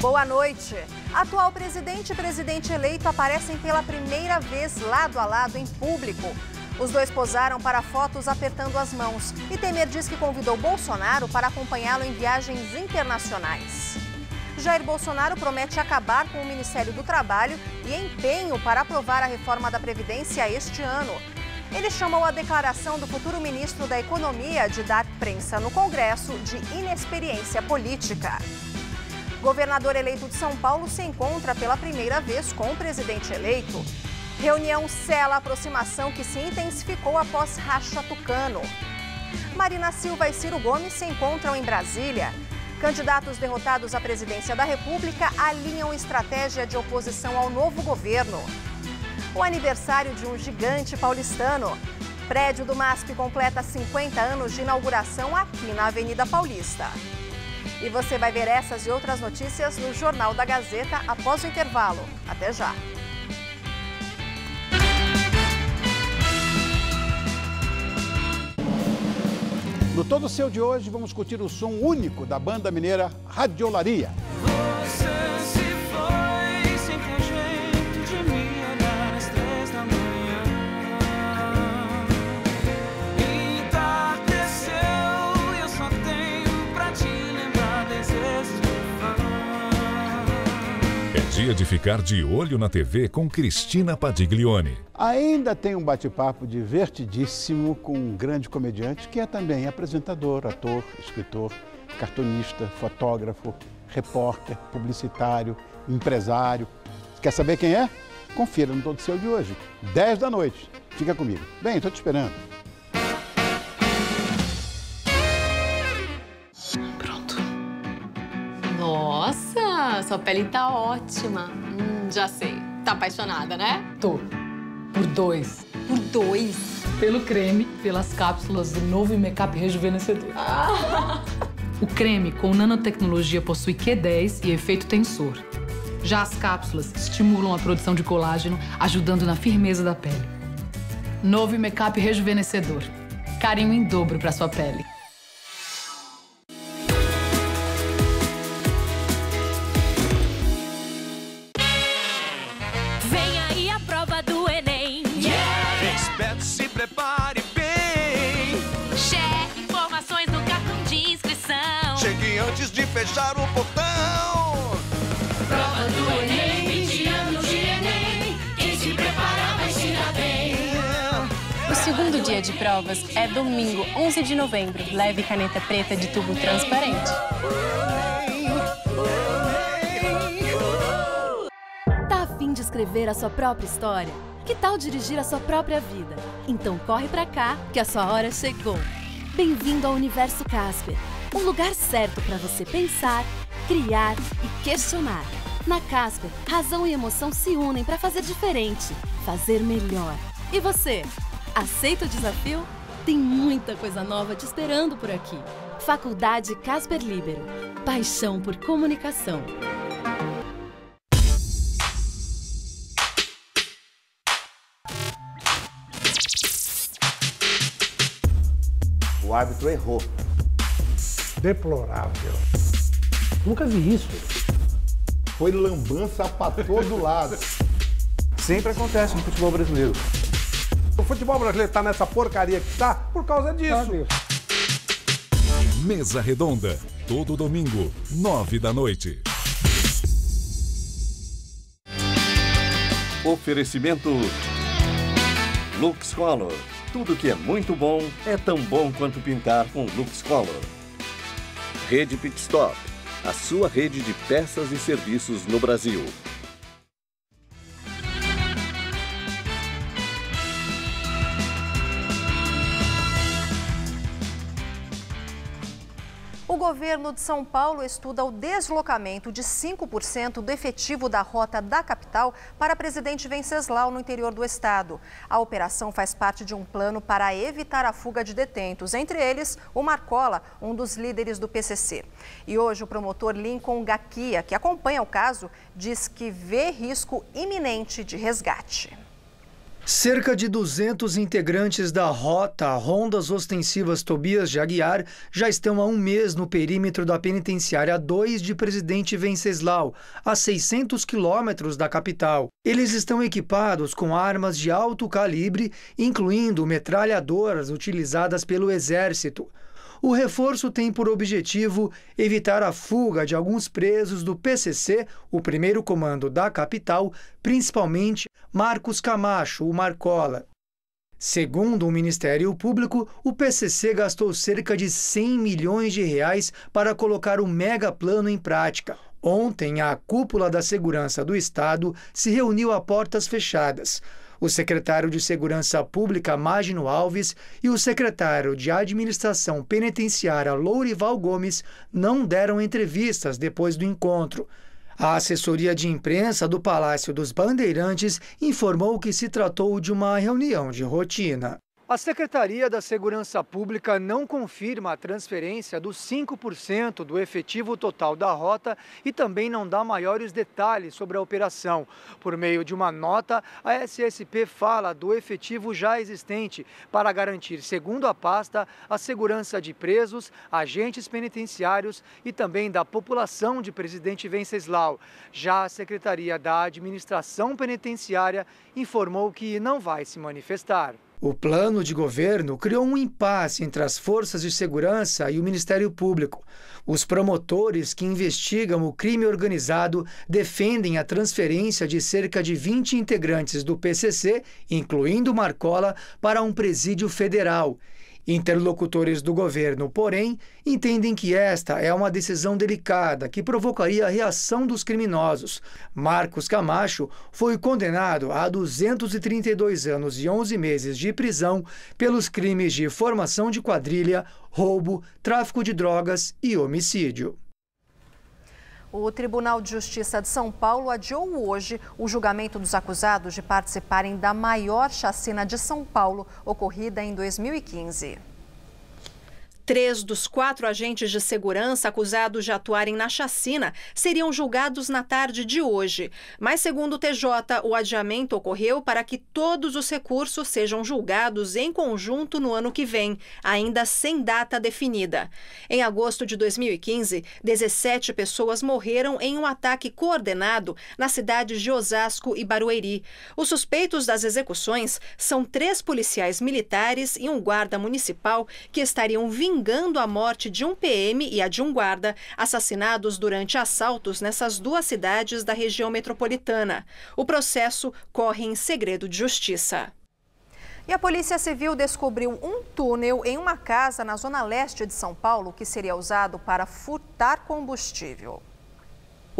Boa noite. Atual presidente e presidente eleito aparecem pela primeira vez lado a lado em público. Os dois posaram para fotos apertando as mãos e Temer diz que convidou Bolsonaro para acompanhá-lo em viagens internacionais. Jair Bolsonaro promete acabar com o Ministério do Trabalho e empenho para aprovar a reforma da Previdência este ano. Ele chamou a declaração do futuro ministro da Economia de dar prensa no Congresso de inexperiência política. Governador eleito de São Paulo se encontra pela primeira vez com o presidente eleito. Reunião sela a aproximação que se intensificou após racha tucano. Marina Silva e Ciro Gomes se encontram em Brasília. Candidatos derrotados à presidência da República alinham estratégia de oposição ao novo governo. O aniversário de um gigante paulistano. Prédio do MASP completa 50 anos de inauguração aqui na Avenida Paulista. E você vai ver essas e outras notícias no Jornal da Gazeta após o intervalo. Até já! No Todo Seu de hoje, vamos curtir o som único da banda mineira Radiolaria. Você se foi sem ter jeito de me olhar às 3 da manhã. Entardeceu e eu só tenho pra te lembrar desejos do fã. É dia de ficar de olho na TV com Cristina Padiglione. Ainda tem um bate-papo divertidíssimo com um grande comediante que é também apresentador, ator, escritor, cartunista, fotógrafo, repórter, publicitário, empresário. Quer saber quem é? Confira no Todo Seu de hoje, 10 da noite. Fica comigo. Bem, estou te esperando. Pronto. Nossa, sua pele tá ótima. Já sei. Tá apaixonada, né? Tô. Por 2. Por 2? Pelo creme, pelas cápsulas do novo Make-up Rejuvenescedor. O creme com nanotecnologia possui Q10 e efeito tensor. Já as cápsulas estimulam a produção de colágeno, ajudando na firmeza da pele. Novo Make-up Rejuvenescedor. Carinho em dobro para sua pele. Prepare bem. Cheque informações no cartão de inscrição. Chegue antes de fechar o portão. Prova do Enem, 20 anos de Enem. Quem se preparar vai se dar bem. O segundo dia de provas é domingo, 11 de novembro. Leve caneta preta de tubo transparente. Tá a fim de escrever a sua própria história? Que tal dirigir a sua própria vida? Então corre pra cá, que a sua hora chegou. Bem-vindo ao Universo Casper, um lugar certo para você pensar, criar e questionar. Na Casper, razão e emoção se unem para fazer diferente, fazer melhor. E você, aceita o desafio? Tem muita coisa nova te esperando por aqui. Faculdade Casper Líbero. Paixão por comunicação. O árbitro errou. Deplorável. Nunca vi isso. Foi lambança pra todo lado. Sempre acontece no futebol brasileiro. O futebol brasileiro tá nessa porcaria que tá por causa disso. Mesa Redonda, todo domingo, 9 da noite. Oferecimento Lux Color. Tudo que é muito bom é tão bom quanto pintar com Lux Color. Rede Pit Stop, a sua rede de peças e serviços no Brasil. O governo de São Paulo estuda o deslocamento de 5% do efetivo da rota da capital para Presidente Venceslau, no interior do estado. A operação faz parte de um plano para evitar a fuga de detentos, entre eles o Marcola, um dos líderes do PCC. E hoje o promotor Lincoln Gaquia, que acompanha o caso, diz que vê risco iminente de resgate. Cerca de 200 integrantes da Rota Rondas Ostensivas Tobias de Aguiar já estão há um mês no perímetro da Penitenciária 2 de Presidente Venceslau, a 600 quilômetros da capital. Eles estão equipados com armas de alto calibre, incluindo metralhadoras utilizadas pelo Exército. O reforço tem por objetivo evitar a fuga de alguns presos do PCC, o primeiro comando da capital, principalmente Marcos Camacho, o Marcola. Segundo o Ministério Público, o PCC gastou cerca de 100 milhões de reais para colocar o megaplano em prática. Ontem, a cúpula da Segurança do Estado se reuniu a portas fechadas. O secretário de Segurança Pública, Magno Alves, e o secretário de Administração Penitenciária, Lourival Gomes, não deram entrevistas depois do encontro. A assessoria de imprensa do Palácio dos Bandeirantes informou que se tratou de uma reunião de rotina. A Secretaria da Segurança Pública não confirma a transferência dos 5% do efetivo total da rota e também não dá maiores detalhes sobre a operação. Por meio de uma nota, a SSP fala do efetivo já existente para garantir, segundo a pasta, a segurança de presos, agentes penitenciários e também da população de Presidente Venceslau. Já a Secretaria da Administração Penitenciária informou que não vai se manifestar. O plano de governo criou um impasse entre as forças de segurança e o Ministério Público. Os promotores que investigam o crime organizado defendem a transferência de cerca de 20 integrantes do PCC, incluindo Marcola, para um presídio federal. Interlocutores do governo, porém, entendem que esta é uma decisão delicada que provocaria a reação dos criminosos. Marcos Camacho foi condenado a 232 anos e 11 meses de prisão pelos crimes de formação de quadrilha, roubo, tráfico de drogas e homicídio. O Tribunal de Justiça de São Paulo adiou hoje o julgamento dos acusados de participarem da maior chacina de São Paulo, ocorrida em 2015. 3 dos 4 agentes de segurança acusados de atuarem na chacina seriam julgados na tarde de hoje. Mas, segundo o TJ, o adiamento ocorreu para que todos os recursos sejam julgados em conjunto no ano que vem, ainda sem data definida. Em agosto de 2015, 17 pessoas morreram em um ataque coordenado nas cidades de Osasco e Barueri. Os suspeitos das execuções são 3 policiais militares e um guarda municipal que estariam vingando a morte de um PM e a de um guarda, assassinados durante assaltos nessas 2 cidades da região metropolitana. O processo corre em segredo de justiça. E a Polícia Civil descobriu um túnel em uma casa na zona leste de São Paulo que seria usado para furtar combustível.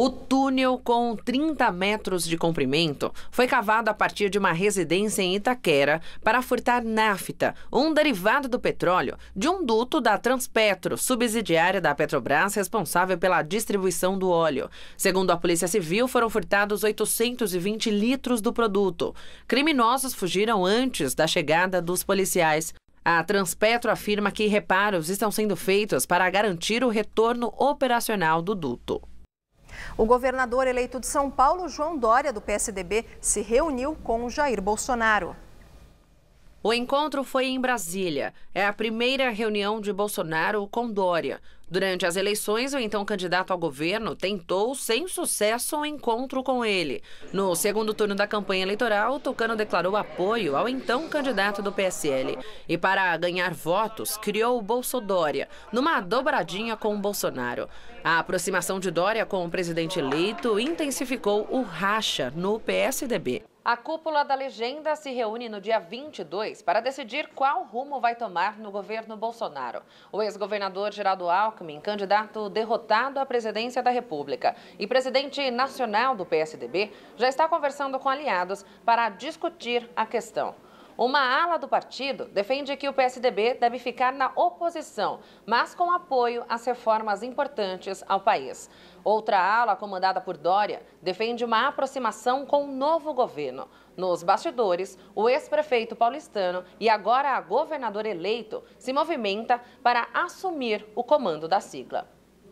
O túnel, com 30 metros de comprimento, foi cavado a partir de uma residência em Itaquera para furtar nafta, um derivado do petróleo, de um duto da Transpetro, subsidiária da Petrobras, responsável pela distribuição do óleo. Segundo a Polícia Civil, foram furtados 820 litros do produto. Criminosos fugiram antes da chegada dos policiais. A Transpetro afirma que reparos estão sendo feitos para garantir o retorno operacional do duto. O governador eleito de São Paulo, João Dória, do PSDB, se reuniu com Jair Bolsonaro. O encontro foi em Brasília. É a primeira reunião de Bolsonaro com Dória. Durante as eleições, o então candidato ao governo tentou, sem sucesso, um encontro com ele. No segundo turno da campanha eleitoral, Tucano declarou apoio ao então candidato do PSL. E para ganhar votos, criou o Bolsodória, numa dobradinha com o Bolsonaro. A aproximação de Dória com o presidente eleito intensificou o racha no PSDB. A cúpula da legenda se reúne no dia 22 para decidir qual rumo vai tomar no governo Bolsonaro. O ex-governador Geraldo Alckmin, candidato derrotado à presidência da República e presidente nacional do PSDB, já está conversando com aliados para discutir a questão. Uma ala do partido defende que o PSDB deve ficar na oposição, mas com apoio às reformas importantes ao país. Outra ala, comandada por Dória, defende uma aproximação com o novo governo. Nos bastidores, o ex-prefeito paulistano e agora a governador eleito se movimenta para assumir o comando da sigla.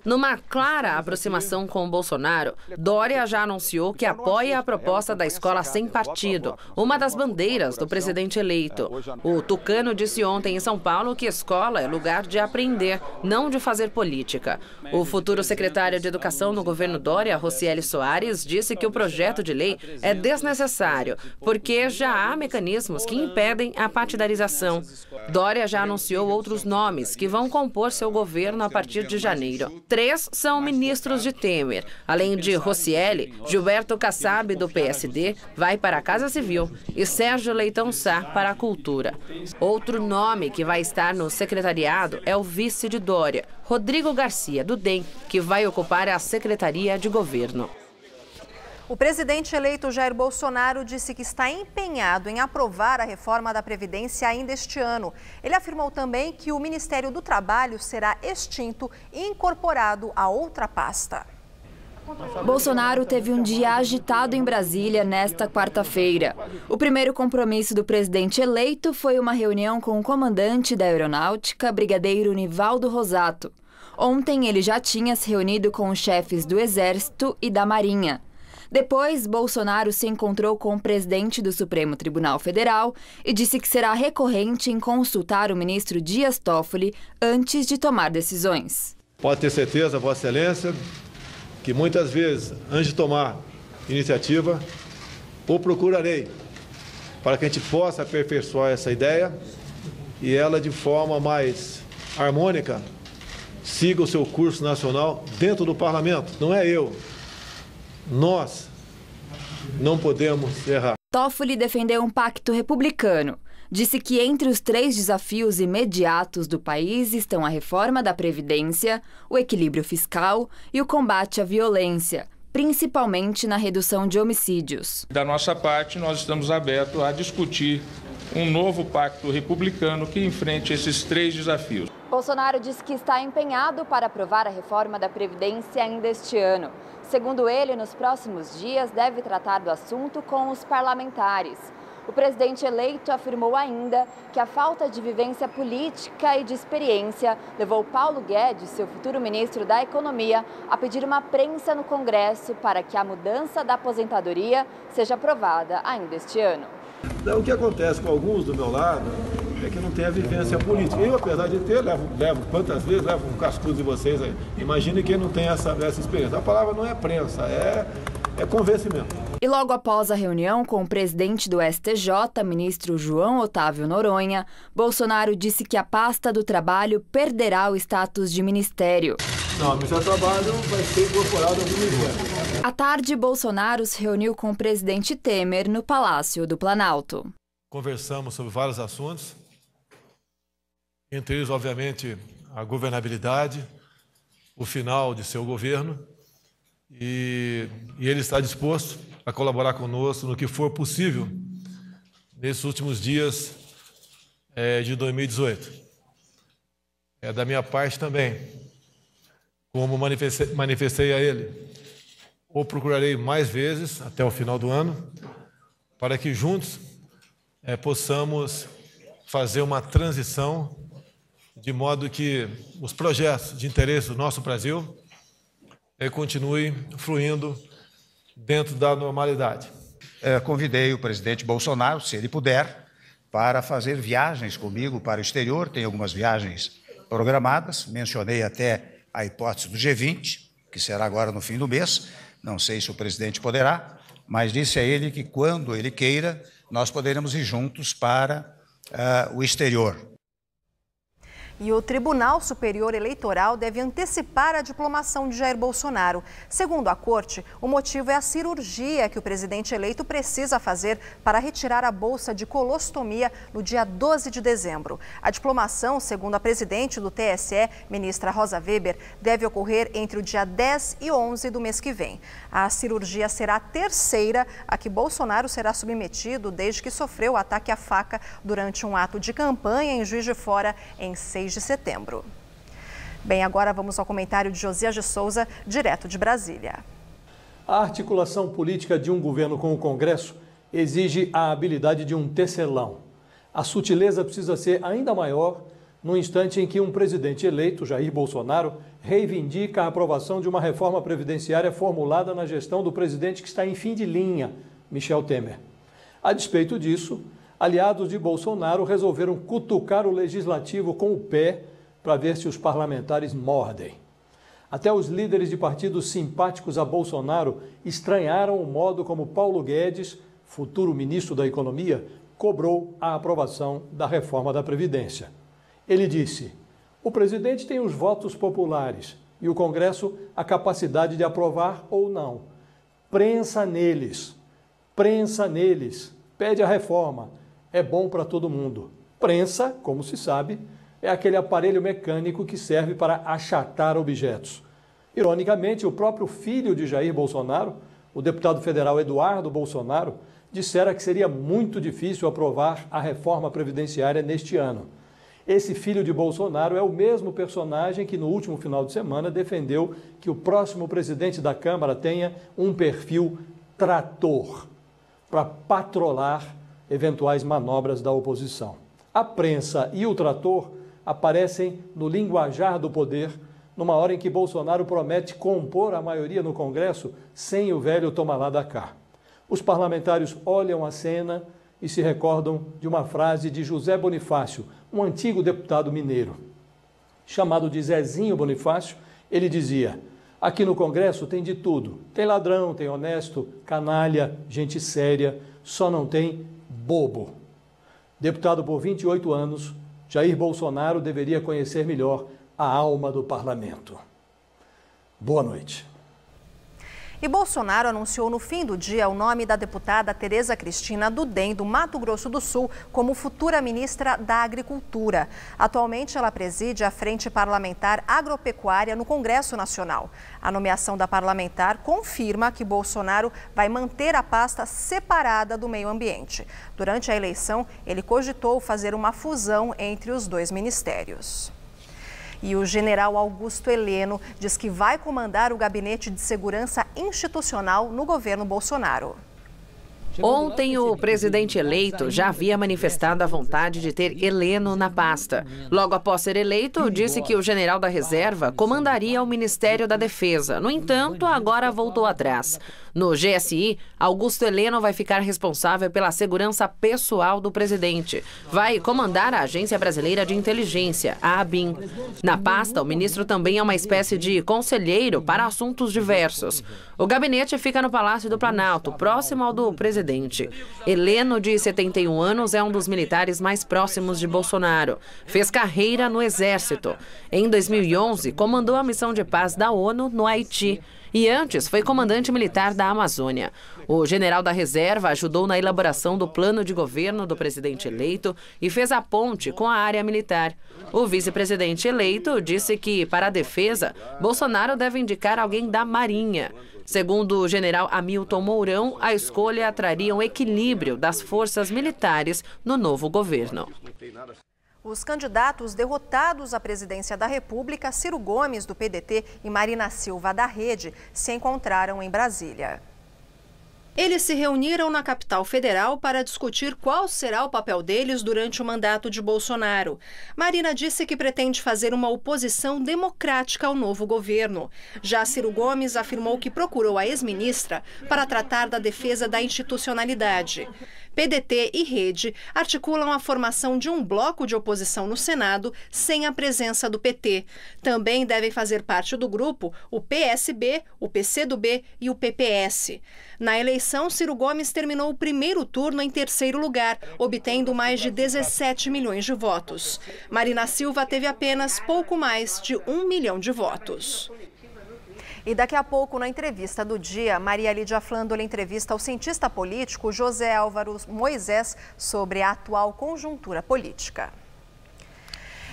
Numa clara aproximação com o Bolsonaro, Dória já anunciou que apoia a proposta da escola sem partido, uma das bandeiras do presidente eleito. O tucano disse ontem em São Paulo que escola é lugar de aprender, não de fazer política. O futuro secretário de Educação no governo Dória, Rocieli Soares, disse que o projeto de lei é desnecessário, porque já há mecanismos que impedem a partidarização. Dória já anunciou outros nomes que vão compor seu governo a partir de janeiro. 3 são ministros de Temer. Além de Rocieli, Gilberto Kassab, do PSD, vai para a Casa Civil e Sérgio Leitão Sá para a Cultura. Outro nome que vai estar no secretariado é o vice de Dória, Rodrigo Garcia, do DEM, que vai ocupar a Secretaria de Governo. O presidente eleito Jair Bolsonaro disse que está empenhado em aprovar a reforma da Previdência ainda este ano. Ele afirmou também que o Ministério do Trabalho será extinto e incorporado a outra pasta. Bolsonaro teve um dia agitado em Brasília nesta quarta-feira. O primeiro compromisso do presidente eleito foi uma reunião com o comandante da Aeronáutica, brigadeiro Nivaldo Rosato. Ontem ele já tinha se reunido com os chefes do Exército e da Marinha. Depois, Bolsonaro se encontrou com o presidente do Supremo Tribunal Federal e disse que será recorrente em consultar o ministro Dias Toffoli antes de tomar decisões. Pode ter certeza, Vossa Excelência, que muitas vezes, antes de tomar iniciativa, o procurarei para que a gente possa aperfeiçoar essa ideia e ela, de forma mais harmônica, siga o seu curso nacional dentro do parlamento. Não é eu. Nós não podemos errar. Toffoli defendeu um pacto republicano. Disse que entre os 3 desafios imediatos do país estão a reforma da Previdência, o equilíbrio fiscal e o combate à violência, principalmente na redução de homicídios. Da nossa parte, nós estamos abertos a discutir um novo pacto republicano que enfrente esses 3 desafios. Bolsonaro disse que está empenhado para aprovar a reforma da Previdência ainda este ano. Segundo ele, nos próximos dias deve tratar do assunto com os parlamentares. O presidente eleito afirmou ainda que a falta de vivência política e de experiência levou Paulo Guedes, seu futuro ministro da Economia, a pedir uma prensa no Congresso para que a mudança da aposentadoria seja aprovada ainda este ano. O que acontece com alguns do meu lado é que não tem a vivência política. Eu, apesar de ter, levo quantas vezes, levo um cascudo de vocês aí. Imagine quem não tem essa experiência. A palavra não é prensa, é convencimento. E logo após a reunião com o presidente do STJ, ministro João Otávio Noronha, Bolsonaro disse que a pasta do Trabalho perderá o status de ministério. Não, o Ministério do Trabalho vai ser incorporado ao Ministério. À tarde, Bolsonaro se reuniu com o presidente Temer no Palácio do Planalto. Conversamos sobre vários assuntos, entre eles, obviamente, a governabilidade, o final de seu governo, e ele está disposto a colaborar conosco no que for possível nesses últimos dias de 2018. Da minha parte também, como manifestei a ele, o procurarei mais vezes até o final do ano, para que juntos possamos fazer uma transição de modo que os projetos de interesse do nosso Brasil continuem fluindo dentro da normalidade. Convidei o presidente Bolsonaro, se ele puder, para fazer viagens comigo para o exterior. Tem algumas viagens programadas, mencionei até a hipótese do G20, que será agora no fim do mês. Não sei se o presidente poderá, mas disse a ele que, quando ele queira, nós poderemos ir juntos para o exterior. E o Tribunal Superior Eleitoral deve antecipar a diplomação de Jair Bolsonaro. Segundo a corte, o motivo é a cirurgia que o presidente eleito precisa fazer para retirar a bolsa de colostomia no dia 12 de dezembro. A diplomação, segundo a presidente do TSE, ministra Rosa Weber, deve ocorrer entre o dia 10 e 11 do mês que vem. A cirurgia será a terceira a que Bolsonaro será submetido desde que sofreu o ataque à faca durante um ato de campanha em Juiz de Fora em 6 de setembro. Bem, agora vamos ao comentário de Josias de Souza, direto de Brasília. A articulação política de um governo com o Congresso exige a habilidade de um tecelão. A sutileza precisa ser ainda maior no instante em que um presidente eleito, Jair Bolsonaro, reivindica a aprovação de uma reforma previdenciária formulada na gestão do presidente que está em fim de linha, Michel Temer. A despeito disso, aliados de Bolsonaro resolveram cutucar o legislativo com o pé para ver se os parlamentares mordem. Até os líderes de partidos simpáticos a Bolsonaro estranharam o modo como Paulo Guedes, futuro ministro da Economia, cobrou a aprovação da reforma da Previdência. Ele disse: o presidente tem os votos populares e o Congresso a capacidade de aprovar ou não. Prensa neles, pede a reforma, é bom para todo mundo. Prensa, como se sabe, é aquele aparelho mecânico que serve para achatar objetos. Ironicamente, o próprio filho de Jair Bolsonaro, o deputado federal Eduardo Bolsonaro, dissera que seria muito difícil aprovar a reforma previdenciária neste ano. Esse filho de Bolsonaro é o mesmo personagem que no último final de semana defendeu que o próximo presidente da Câmara tenha um perfil trator para patrolar eventuais manobras da oposição. A prensa e o trator aparecem no linguajar do poder, numa hora em que Bolsonaro promete compor a maioria no Congresso sem o velho toma lá da cá. Os parlamentares olham a cena e se recordam de uma frase de José Bonifácio, um antigo deputado mineiro. Chamado de Zezinho Bonifácio, ele dizia: aqui no Congresso tem de tudo. Tem ladrão, tem honesto, canalha, gente séria, só não tem bobo. Deputado por 28 anos, Jair Bolsonaro deveria conhecer melhor a alma do parlamento. Boa noite. E Bolsonaro anunciou no fim do dia o nome da deputada Tereza Cristina do DEM, do Mato Grosso do Sul, como futura ministra da Agricultura. Atualmente, ela preside a Frente Parlamentar Agropecuária no Congresso Nacional. A nomeação da parlamentar confirma que Bolsonaro vai manter a pasta separada do meio ambiente. Durante a eleição, ele cogitou fazer uma fusão entre os dois ministérios. E o general Augusto Heleno diz que vai comandar o Gabinete de Segurança Institucional no governo Bolsonaro. Ontem, o presidente eleito já havia manifestado a vontade de ter Heleno na pasta. Logo após ser eleito, disse que o general da reserva comandaria o Ministério da Defesa. No entanto, agora voltou atrás. No GSI, Augusto Heleno vai ficar responsável pela segurança pessoal do presidente. Vai comandar a Agência Brasileira de Inteligência, a ABIN. Na pasta, o ministro também é uma espécie de conselheiro para assuntos diversos. O gabinete fica no Palácio do Planalto, próximo ao do presidente. Heleno, de 71 anos, é um dos militares mais próximos de Bolsonaro. Fez carreira no Exército. Em 2011, comandou a missão de paz da ONU no Haiti. E antes foi comandante militar da Amazônia. O general da reserva ajudou na elaboração do plano de governo do presidente eleito e fez a ponte com a área militar. O vice-presidente eleito disse que, para a defesa, Bolsonaro deve indicar alguém da Marinha. Segundo o general Hamilton Mourão, a escolha traria um equilíbrio das forças militares no novo governo. Os candidatos derrotados à presidência da República, Ciro Gomes, do PDT, e Marina Silva, da Rede, se encontraram em Brasília. Eles se reuniram na capital federal para discutir qual será o papel deles durante o mandato de Bolsonaro. Marina disse que pretende fazer uma oposição democrática ao novo governo. Já Ciro Gomes afirmou que procurou a ex-ministra para tratar da defesa da institucionalidade. PDT e Rede articulam a formação de um bloco de oposição no Senado sem a presença do PT. Também devem fazer parte do grupo o PSB, o PCdoB e o PPS. Na eleição, Ciro Gomes terminou o primeiro turno em terceiro lugar, obtendo mais de 17 milhões de votos. Marina Silva teve apenas pouco mais de 1 milhão de votos. E daqui a pouco, na entrevista do dia, Maria Lídia Flandoli entrevista o cientista político José Álvaro Moisés sobre a atual conjuntura política.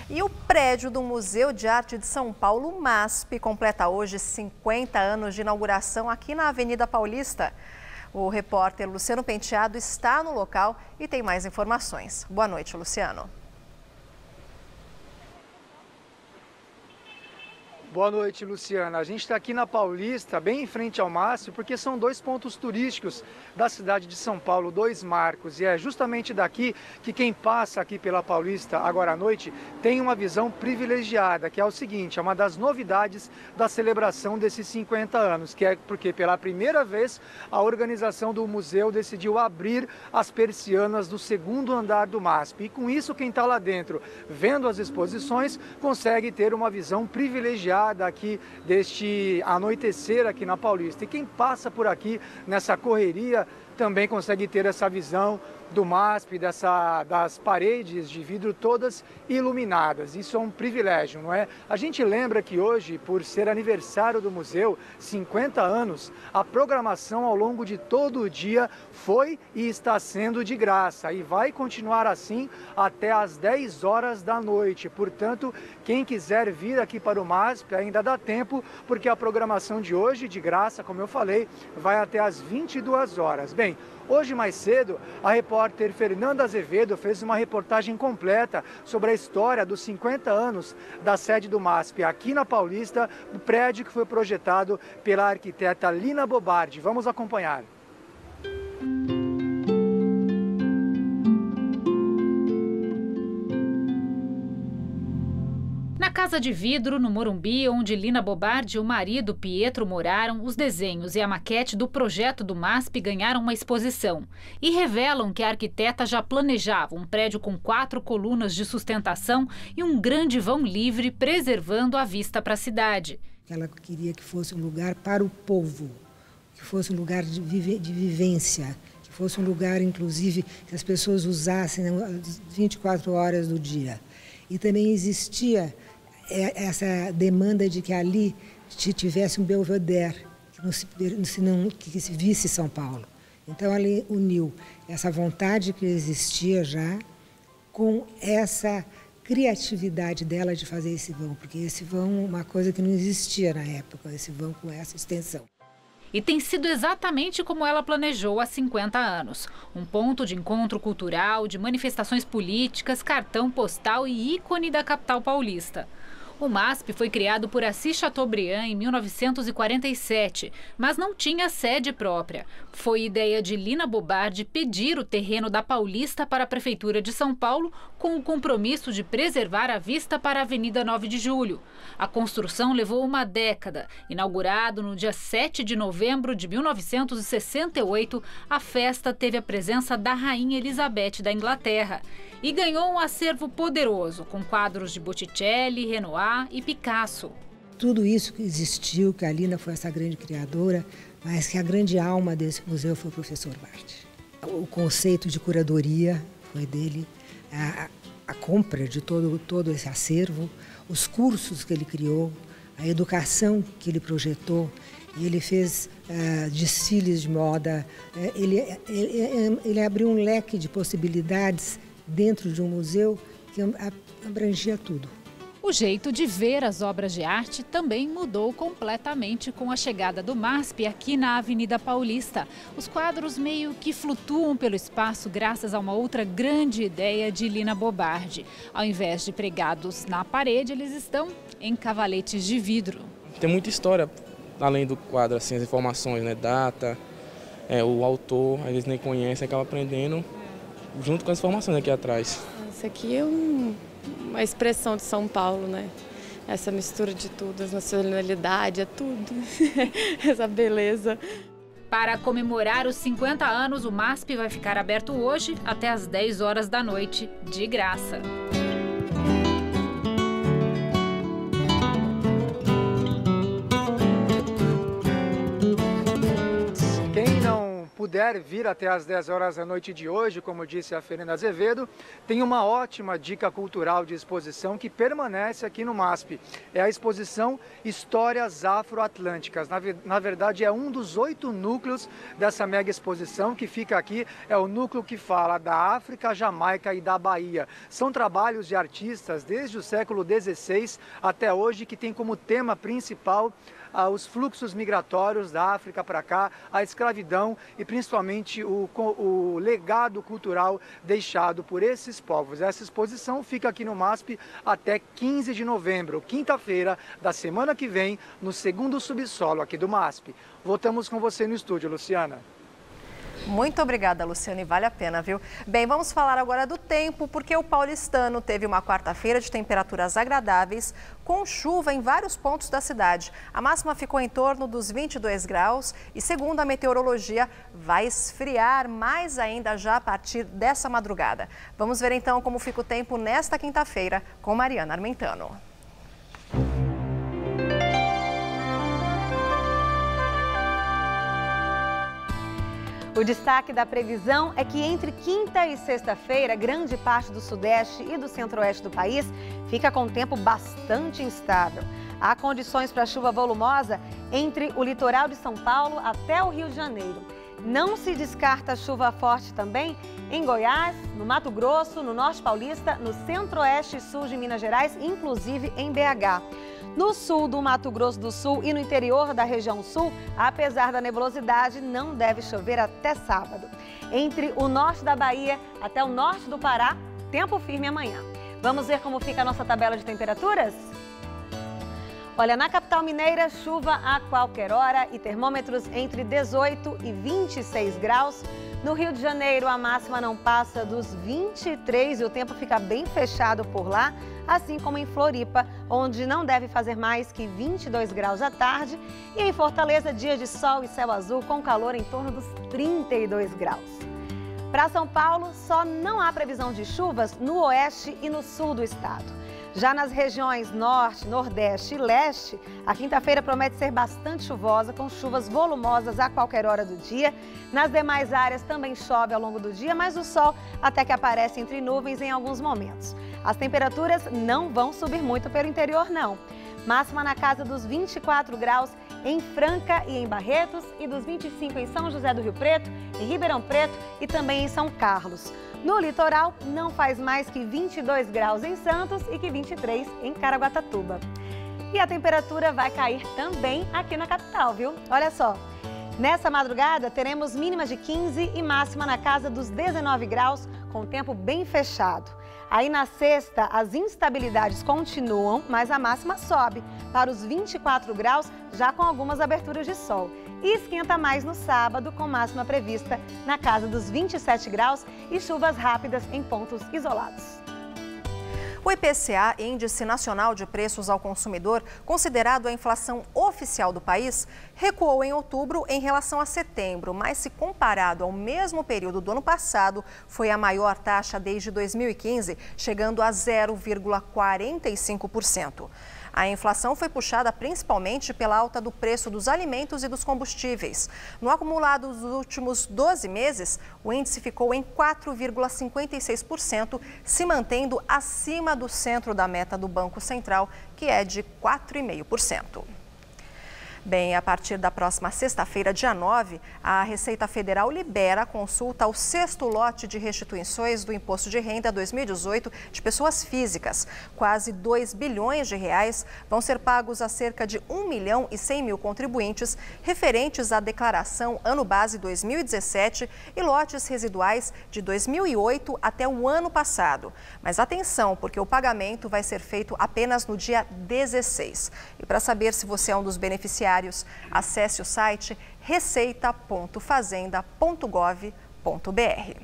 E o prédio do Museu de Arte de São Paulo, MASP, completa hoje 50 anos de inauguração aqui na Avenida Paulista. O repórter Luciano Penteado está no local e tem mais informações. Boa noite, Luciano. Boa noite, Luciana. A gente está aqui na Paulista, bem em frente ao MASP, porque são 2 pontos turísticos da cidade de São Paulo, 2 marcos. E é justamente daqui que quem passa aqui pela Paulista agora à noite tem uma visão privilegiada, que é o seguinte, é uma das novidades da celebração desses 50 anos, que é porque pela primeira vez a organização do museu decidiu abrir as persianas do 2º andar do MASP. E com isso, quem está lá dentro, vendo as exposições, consegue ter uma visão privilegiada aqui deste anoitecer aqui na Paulista. E quem passa por aqui nessa correria também consegue ter essa visão do MASP, das paredes de vidro todas iluminadas. Isso é um privilégio, não é? A gente lembra que hoje, por ser aniversário do museu, 50 anos, a programação ao longo de todo o dia foi e está sendo de graça e vai continuar assim até às 10 horas da noite. Portanto, quem quiser vir aqui para o MASP ainda dá tempo, porque a programação de hoje, de graça, como eu falei, vai até às 22 horas. Bem, hoje mais cedo, a repórter Fernanda Azevedo fez uma reportagem completa sobre a história dos 50 anos da sede do MASP aqui na Paulista, o prédio que foi projetado pela arquiteta Lina Bobardi. Vamos acompanhar. Na Casa de Vidro, no Morumbi, onde Lina Bobardi e o marido Pietro moraram, os desenhos e a maquete do projeto do MASP ganharam uma exposição e revelam que a arquiteta já planejava um prédio com 4 colunas de sustentação e um grande vão livre, preservando a vista para a cidade. Ela queria que fosse um lugar para o povo, que fosse um lugar de vivência, que fosse um lugar, inclusive, que as pessoas usassem as 24 horas do dia. E também existia essa demanda de que ali tivesse um belvedere, que se visse São Paulo. Então, ali uniu essa vontade que existia já com essa criatividade dela de fazer esse vão, porque esse vão é uma coisa que não existia na época, esse vão com essa extensão. E tem sido exatamente como ela planejou há 50 anos. Um ponto de encontro cultural, de manifestações políticas, cartão postal e ícone da capital paulista. O MASP foi criado por Assis Chateaubriand em 1947, mas não tinha sede própria. Foi ideia de Lina Bobardi pedir o terreno da Paulista para a Prefeitura de São Paulo, com o compromisso de preservar a vista para a Avenida 9 de Julho. A construção levou uma década. Inaugurado no dia 7 de novembro de 1968, a festa teve a presença da Rainha Elizabeth da Inglaterra e ganhou um acervo poderoso, com quadros de Botticelli, Renoir e Picasso. Tudo isso que existiu, que a Lina foi essa grande criadora, mas que a grande alma desse museu foi o professor Bardi. O conceito de curadoria foi dele, a compra de todo esse acervo, os cursos que ele criou, a educação que ele projetou. Ele fez desfiles de moda, ele abriu um leque de possibilidades dentro de um museu que abrangia tudo. O jeito de ver as obras de arte também mudou completamente com a chegada do MASP aqui na Avenida Paulista. Os quadros meio que flutuam pelo espaço graças a uma outra grande ideia de Lina Bobardi. Ao invés de pregados na parede, eles estão em cavaletes de vidro. Tem muita história além do quadro, assim, as informações, né, data, o autor, às vezes nem conhece, acaba aprendendo junto com as informações aqui atrás. Isso aqui é uma expressão de São Paulo, né? Essa mistura de tudo, a nacionalidade, é tudo, essa beleza. Para comemorar os 50 anos, o MASP vai ficar aberto hoje até às 10 horas da noite, de graça. Puder vir até às 10 horas da noite de hoje, como disse a Fernanda Azevedo, tem uma ótima dica cultural de exposição que permanece aqui no MASP. É a exposição Histórias Afro-Atlânticas. Na verdade, é um dos 8 núcleos dessa mega exposição que fica aqui. É o núcleo que fala da África, Jamaica e da Bahia. São trabalhos de artistas desde o século XVI até hoje que tem como tema principal os fluxos migratórios da África para cá, a escravidão e principalmente o legado cultural deixado por esses povos. Essa exposição fica aqui no MASP até 15 de novembro, quinta-feira da semana que vem, no segundo subsolo aqui do MASP. Voltamos com você no estúdio, Luciana. Muito obrigada, Luciana, e vale a pena, viu? Bem, vamos falar agora do tempo, porque o paulistano teve uma quarta-feira de temperaturas agradáveis, com chuva em vários pontos da cidade. A máxima ficou em torno dos 22 graus e, segundo a meteorologia, vai esfriar mais ainda já a partir dessa madrugada. Vamos ver então como fica o tempo nesta quinta-feira com Mariana Armentano. O destaque da previsão é que entre quinta e sexta-feira, grande parte do sudeste e do centro-oeste do país fica com tempo bastante instável. Há condições para chuva volumosa entre o litoral de São Paulo até o Rio de Janeiro. Não se descarta chuva forte também em Goiás, no Mato Grosso, no Norte Paulista, no centro-oeste e sul de Minas Gerais, inclusive em BH. No sul do Mato Grosso do Sul e no interior da região sul, apesar da nebulosidade, não deve chover até sábado. Entre o norte da Bahia até o norte do Pará, tempo firme amanhã. Vamos ver como fica a nossa tabela de temperaturas? Olha, na capital mineira, chuva a qualquer hora e termômetros entre 18 e 26 graus. No Rio de Janeiro, a máxima não passa dos 23 e o tempo fica bem fechado por lá, assim como em Floripa, onde não deve fazer mais que 22 graus à tarde. E em Fortaleza, dia de sol e céu azul com calor em torno dos 32 graus. Para São Paulo, só não há previsão de chuvas no oeste e no sul do estado. Já nas regiões norte, nordeste e leste, a quinta-feira promete ser bastante chuvosa, com chuvas volumosas a qualquer hora do dia. Nas demais áreas também chove ao longo do dia, mas o sol até que aparece entre nuvens em alguns momentos. As temperaturas não vão subir muito pelo interior, não. Máxima na casa dos 24 graus em Franca e em Barretos e dos 25 em São José do Rio Preto, em Ribeirão Preto e também em São Carlos. No litoral, não faz mais que 22 graus em Santos e que 23 em Caraguatatuba. E a temperatura vai cair também aqui na capital, viu? Olha só, nessa madrugada teremos mínima de 15 e máxima na casa dos 19 graus, com tempo bem fechado. Aí na sexta, as instabilidades continuam, mas a máxima sobe para os 24 graus, já com algumas aberturas de sol. E esquenta mais no sábado, com máxima prevista na casa dos 27 graus e chuvas rápidas em pontos isolados. O IPCA, Índice Nacional de Preços ao Consumidor, considerado a inflação oficial do país, recuou em outubro em relação a setembro, mas se comparado ao mesmo período do ano passado, foi a maior taxa desde 2015, chegando a 0,45%. A inflação foi puxada principalmente pela alta do preço dos alimentos e dos combustíveis. No acumulado dos últimos 12 meses, o índice ficou em 4,56%, se mantendo acima do centro da meta do Banco Central, que é de 4,5%. Bem, a partir da próxima sexta-feira, dia 9, a Receita Federal libera a consulta ao sexto lote de restituições do Imposto de Renda 2018 de pessoas físicas. Quase 2 bilhões de reais vão ser pagos a cerca de 1.100.000 contribuintes referentes à declaração ano base 2017 e lotes residuais de 2008 até o ano passado. Mas atenção, porque o pagamento vai ser feito apenas no dia 16. E para saber se você é um dos beneficiários, acesse o site receita.fazenda.gov.br.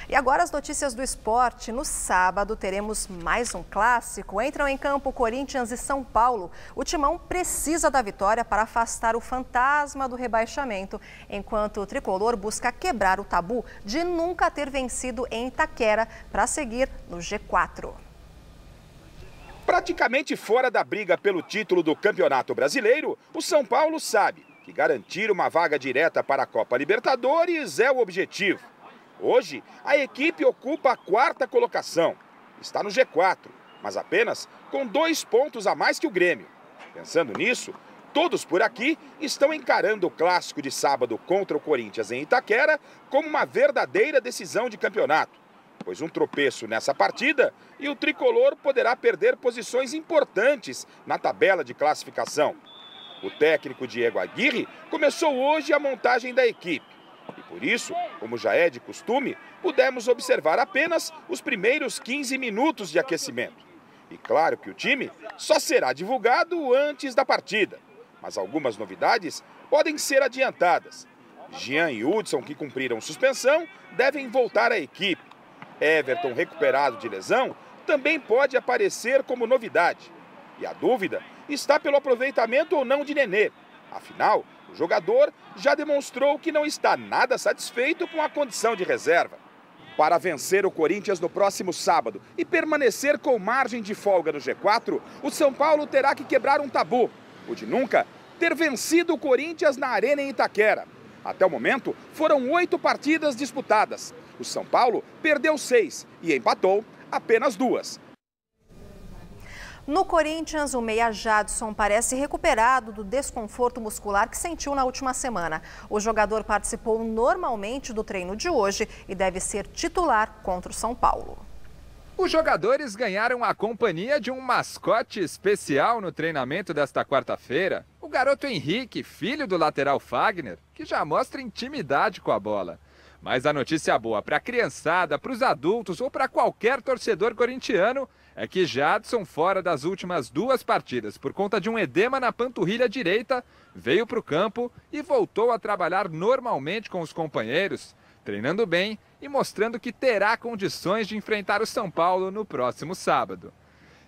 E agora as notícias do esporte. No sábado teremos mais um clássico. Entram em campo Corinthians e São Paulo. O Timão precisa da vitória para afastar o fantasma do rebaixamento, enquanto o tricolor busca quebrar o tabu de nunca ter vencido em Itaquera para seguir no G4. Praticamente fora da briga pelo título do Campeonato Brasileiro, o São Paulo sabe que garantir uma vaga direta para a Copa Libertadores é o objetivo. Hoje, a equipe ocupa a 4ª colocação. Está no G4, mas apenas com 2 pontos a mais que o Grêmio. Pensando nisso, todos por aqui estão encarando o clássico de sábado contra o Corinthians em Itaquera como uma verdadeira decisão de campeonato. Pois um tropeço nessa partida e o tricolor poderá perder posições importantes na tabela de classificação. O técnico Diego Aguirre começou hoje a montagem da equipe. E por isso, como já é de costume, pudemos observar apenas os primeiros 15 minutos de aquecimento. E claro que o time só será divulgado antes da partida. Mas algumas novidades podem ser adiantadas. Jean e Hudson, que cumpriram suspensão, devem voltar à equipe. Everton, recuperado de lesão, também pode aparecer como novidade. E a dúvida está pelo aproveitamento ou não de Nenê. Afinal, o jogador já demonstrou que não está nada satisfeito com a condição de reserva. Para vencer o Corinthians no próximo sábado e permanecer com margem de folga no G4, o São Paulo terá que quebrar um tabu, o de nunca ter vencido o Corinthians na Arena em Itaquera. Até o momento, foram 8 partidas disputadas. O São Paulo perdeu 6 e empatou apenas 2. No Corinthians, o meia Jadson parece recuperado do desconforto muscular que sentiu na última semana. O jogador participou normalmente do treino de hoje e deve ser titular contra o São Paulo. Os jogadores ganharam a companhia de um mascote especial no treinamento desta quarta-feira. O garoto Henrique, filho do lateral Fagner, que já mostra intimidade com a bola. Mas a notícia boa para a criançada, para os adultos ou para qualquer torcedor corintiano é que Jadson, fora das últimas 2 partidas por conta de um edema na panturrilha direita, veio para o campo e voltou a trabalhar normalmente com os companheiros, treinando bem e mostrando que terá condições de enfrentar o São Paulo no próximo sábado.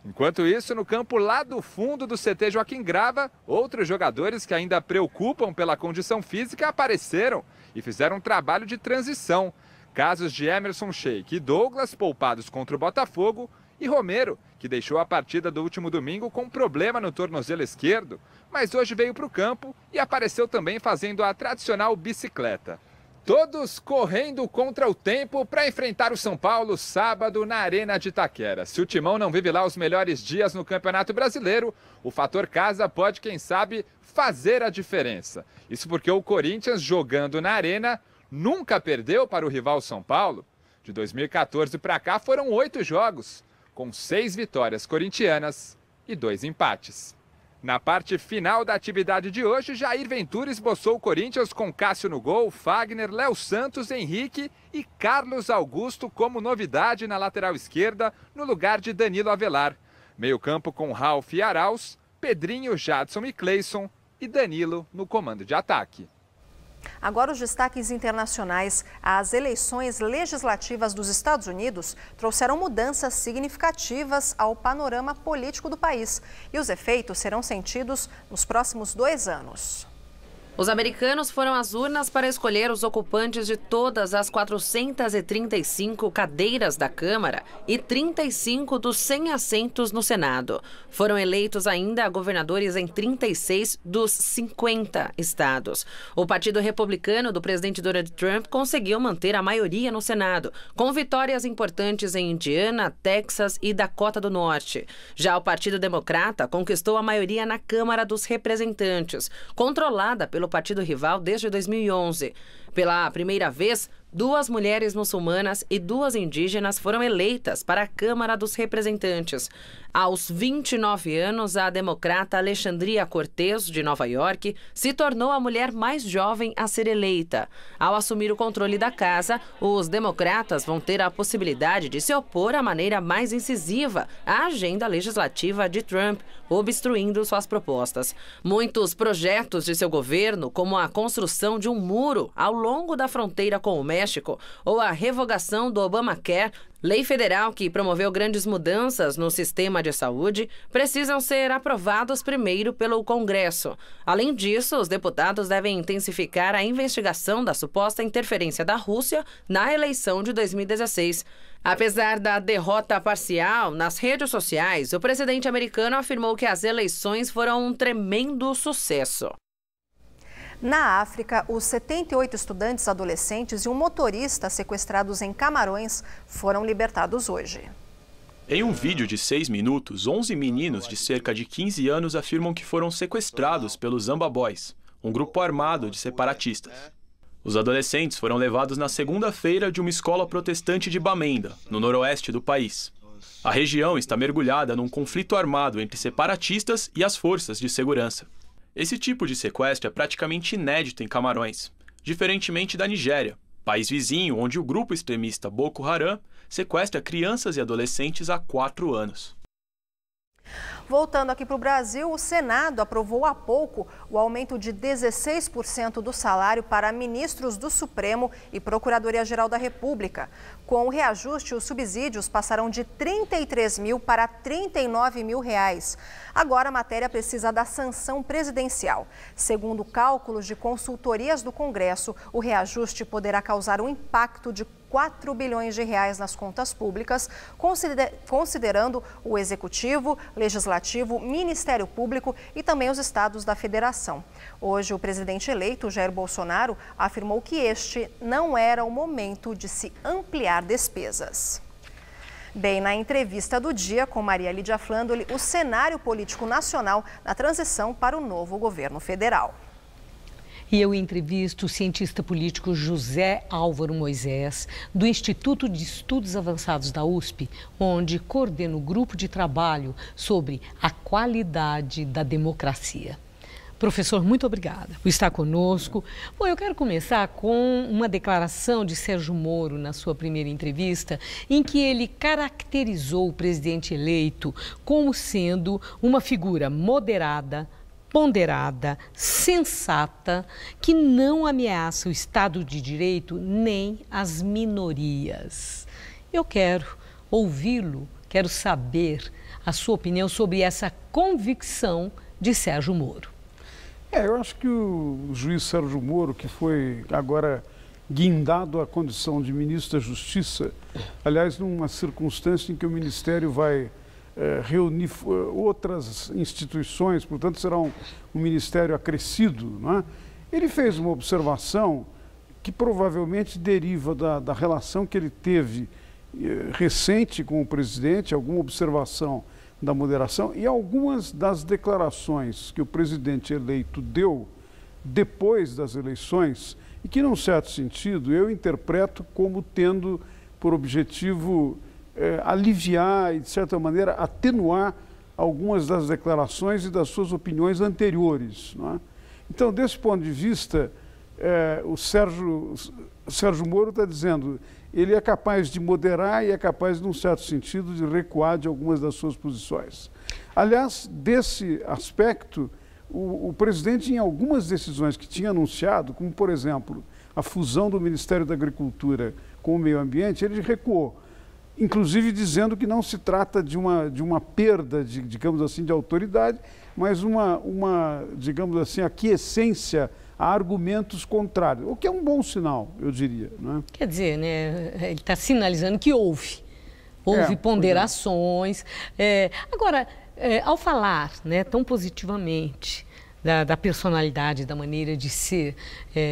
Enquanto isso, no campo lá do fundo do CT Joaquim Grava, outros jogadores que ainda preocupam pela condição física apareceram e fizeram um trabalho de transição. Casos de Emerson Sheik e Douglas, poupados contra o Botafogo, e Romero, que deixou a partida do último domingo com problema no tornozelo esquerdo, mas hoje veio para o campo e apareceu também fazendo a tradicional bicicleta. Todos correndo contra o tempo para enfrentar o São Paulo sábado na Arena de Itaquera. Se o Timão não vive lá os melhores dias no Campeonato Brasileiro, o fator casa pode, quem sabe, fazer a diferença. Isso porque o Corinthians, jogando na Arena, nunca perdeu para o rival São Paulo. De 2014 para cá foram 8 jogos, com 6 vitórias corintianas e 2 empates. Na parte final da atividade de hoje, Jair Ventura esboçou o Corinthians com Cássio no gol, Fagner, Léo Santos, Henrique e Carlos Augusto como novidade na lateral esquerda, no lugar de Danilo Avelar. Meio-campo com Ralf e Arauz, Pedrinho, Jadson e Cleison e Danilo no comando de ataque. Agora os destaques internacionais. As eleições legislativas dos Estados Unidos trouxeram mudanças significativas ao panorama político do país. E os efeitos serão sentidos nos próximos 2 anos. Os americanos foram às urnas para escolher os ocupantes de todas as 435 cadeiras da Câmara e 35 dos 100 assentos no Senado. Foram eleitos ainda governadores em 36 dos 50 estados. O Partido Republicano do presidente Donald Trump conseguiu manter a maioria no Senado, com vitórias importantes em Indiana, Texas e Dakota do Norte. Já o Partido Democrata conquistou a maioria na Câmara dos Representantes, controlada pelo partido rival desde 2011. Pela primeira vez, 2 mulheres muçulmanas e 2 indígenas foram eleitas para a Câmara dos Representantes. Aos 29 anos, a democrata Alexandria Cortez, de Nova York, se tornou a mulher mais jovem a ser eleita. Ao assumir o controle da casa, os democratas vão ter a possibilidade de se opor à maneira mais incisiva à agenda legislativa de Trump, obstruindo suas propostas. Muitos projetos de seu governo, como a construção de um muro ao longo da fronteira com o México ou a revogação do Obamacare, lei federal que promoveu grandes mudanças no sistema de saúde, precisam ser aprovados primeiro pelo Congresso. Além disso, os deputados devem intensificar a investigação da suposta interferência da Rússia na eleição de 2016. Apesar da derrota parcial nas redes sociais, o presidente americano afirmou que as eleições foram um tremendo sucesso. Na África, os 78 estudantes adolescentes e um motorista sequestrados em Camarões foram libertados hoje. Em um vídeo de 6 minutos, 11 meninos de cerca de 15 anos afirmam que foram sequestrados pelos Zamba Boys, um grupo armado de separatistas. Os adolescentes foram levados na segunda-feira de uma escola protestante de Bamenda, no noroeste do país. A região está mergulhada num conflito armado entre separatistas e as forças de segurança. Esse tipo de sequestro é praticamente inédito em Camarões, diferentemente da Nigéria, país vizinho onde o grupo extremista Boko Haram sequestra crianças e adolescentes há 4 anos. Voltando aqui para o Brasil, o Senado aprovou há pouco o aumento de 16% do salário para ministros do Supremo e Procuradoria-Geral da República. Com o reajuste, os subsídios passarão de R$ 33.000 para R$ 39.000. Agora a matéria precisa da sanção presidencial. Segundo cálculos de consultorias do Congresso, o reajuste poderá causar um impacto de 4 bilhões de reais nas contas públicas, considerando o Executivo, Legislativo, Ministério Público e também os estados da Federação. Hoje, o presidente eleito, Jair Bolsonaro, afirmou que este não era o momento de se ampliar despesas. Bem, na entrevista do dia com Maria Lídia Flandoli, o cenário político nacional na transição para o novo governo federal. E eu entrevisto o cientista político José Álvaro Moisés, do Instituto de Estudos Avançados da USP, onde coordena o grupo de trabalho sobre a qualidade da democracia. Professor, muito obrigada por estar conosco. Bom, eu quero começar com uma declaração de Sérgio Moro na sua primeira entrevista, em que ele caracterizou o presidente eleito como sendo uma figura moderada, ponderada, sensata, que não ameaça o Estado de Direito nem as minorias. Eu quero ouvi-lo, quero saber a sua opinião sobre essa convicção de Sérgio Moro. Eu acho que o juiz Sérgio Moro, que foi agora guindado à condição de ministro da Justiça, aliás, numa circunstância em que o Ministério vai reunir outras instituições, portanto será um ministério acrescido, não é? Ele fez uma observação que provavelmente deriva da relação que ele teve recente com o presidente, alguma observação da moderação e algumas das declarações que o presidente eleito deu depois das eleições e que, num certo sentido, eu interpreto como tendo por objetivo aliviar e, de certa maneira, atenuar algumas das declarações e das suas opiniões anteriores, não é? Então, desse ponto de vista, o Sérgio Moro está dizendo, ele é capaz de moderar e é capaz, num certo sentido, de recuar de algumas das suas posições. Aliás, desse aspecto, o presidente, em algumas decisões que tinha anunciado, como, por exemplo, a fusão do Ministério da Agricultura com o Meio Ambiente, ele recuou, inclusive dizendo que não se trata de uma perda, digamos assim, de autoridade, mas digamos assim, aquiescência a argumentos contrários, o que é um bom sinal, eu diria, não é? Quer dizer, né, ele está sinalizando que houve ponderações. Agora, ao falar, né, tão positivamente da personalidade, da maneira de ser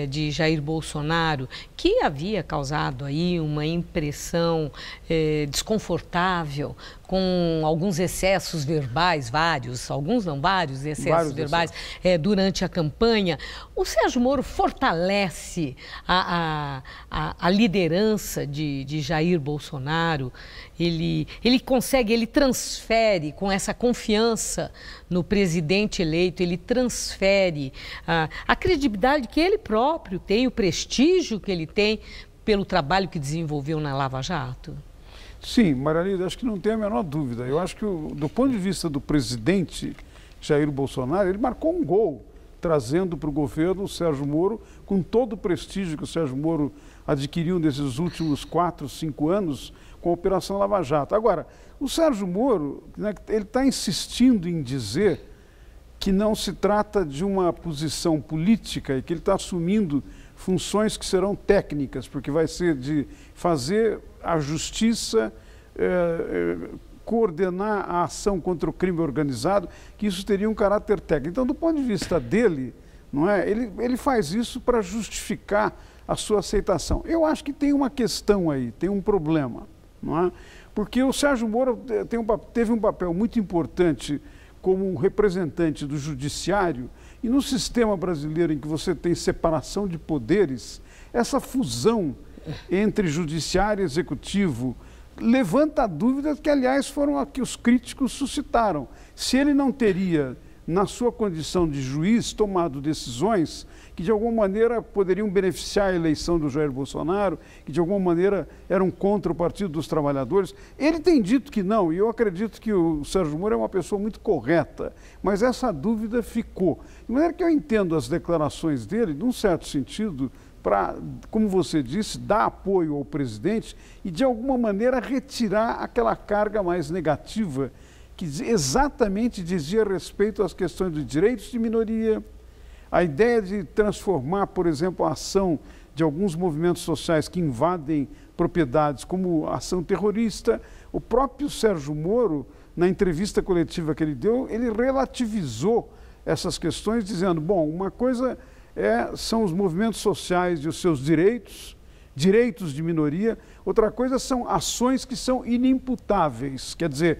de Jair Bolsonaro, que havia causado aí uma impressão desconfortável com alguns excessos verbais, vários excessos verbais durante a campanha. O Sérgio Moro fortalece a liderança de Jair Bolsonaro, ele transfere com essa confiança no presidente eleito, ele transfere a credibilidade que ele próprio tem, o prestígio que ele tem pelo trabalho que desenvolveu na Lava Jato? Sim, Maria Lídia, acho que não tem a menor dúvida. Eu acho que, do ponto de vista do presidente Jair Bolsonaro, ele marcou um gol, trazendo para o governo o Sérgio Moro, com todo o prestígio que o Sérgio Moro adquiriu nesses últimos 4, 5 anos com a Operação Lava Jato. Agora, o Sérgio Moro, né, ele está insistindo em dizer que não se trata de uma posição política e que ele está assumindo funções que serão técnicas, porque vai ser de fazer a justiça, coordenar a ação contra o crime organizado, que isso teria um caráter técnico. Então, do ponto de vista dele, não é? Ele faz isso para justificar a sua aceitação. Eu acho que tem uma questão aí, tem um problema, não é? Porque o Sérgio Moro teve um papel muito importante como um representante do judiciário, e no sistema brasileiro em que você tem separação de poderes, essa fusão entre judiciário e executivo levanta dúvidas que, aliás, foram a que os críticos suscitaram. Se ele não teria na sua condição de juiz, tomado decisões que de alguma maneira poderiam beneficiar a eleição do Jair Bolsonaro, que de alguma maneira eram contra o Partido dos Trabalhadores. Ele tem dito que não, e eu acredito que o Sérgio Moro é uma pessoa muito correta, mas essa dúvida ficou. De maneira que eu entendo as declarações dele, num certo sentido, para, como você disse, dar apoio ao presidente e de alguma maneira retirar aquela carga mais negativa que exatamente dizia respeito às questões dos direitos de minoria, a ideia de transformar, por exemplo, a ação de alguns movimentos sociais que invadem propriedades como ação terrorista. O próprio Sérgio Moro, na entrevista coletiva que ele deu, ele relativizou essas questões, dizendo, bom, uma coisa são os movimentos sociais e os seus direitos de minoria, outra coisa são ações que são inimputáveis, quer dizer,